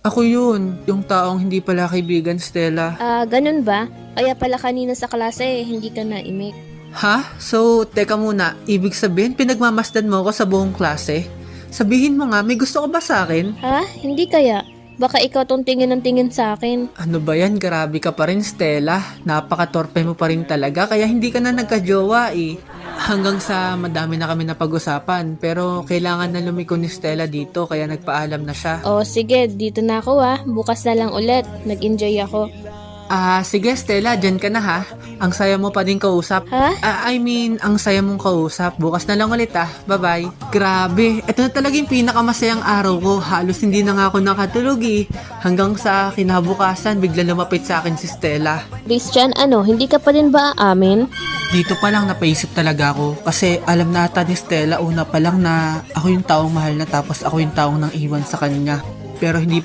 Ako yun, yung taong hindi pala kaibigan, Stella. Ganun ba? Kaya pala kanina sa klase, hindi ka naimik. Ha? So, teka muna, ibig sabihin pinagmamasdan mo ako sa buong klase? Sabihin mo nga, may gusto ka ba sa akin? Ha? Hindi kaya? Baka ikaw tong tingin ng tingin sa akin. Ano ba yan? Grabe ka pa rin, Stella. Napaka-torpe mo pa rin talaga, kaya hindi ka na nagka-jowa eh. Hanggang sa madami na kami napag-usapan, pero kailangan na lumiko ni Stella dito, kaya nagpaalam na siya. O sige, dito na ako Bukas na lang ulit. Nag-enjoy ako. Sige Stella, dyan ka na ha. Ang saya mo pa din kausap. Ha? Ang saya mong kausap. Bukas na lang ulit Bye-bye. Grabe, ito na talaga yung pinakamasayang araw ko. Halos hindi na nga ako nakatulog eh. Hanggang sa kinabukasan, bigla lumapit sa akin si Stella. Christian, hindi ka pa din ba aamin? Dito pa lang napaisip talaga ako. Kasi alam na ata ni Stella una pa lang na ako yung taong mahal na tapos ako yung taong nang iwan sa kanya. Pero hindi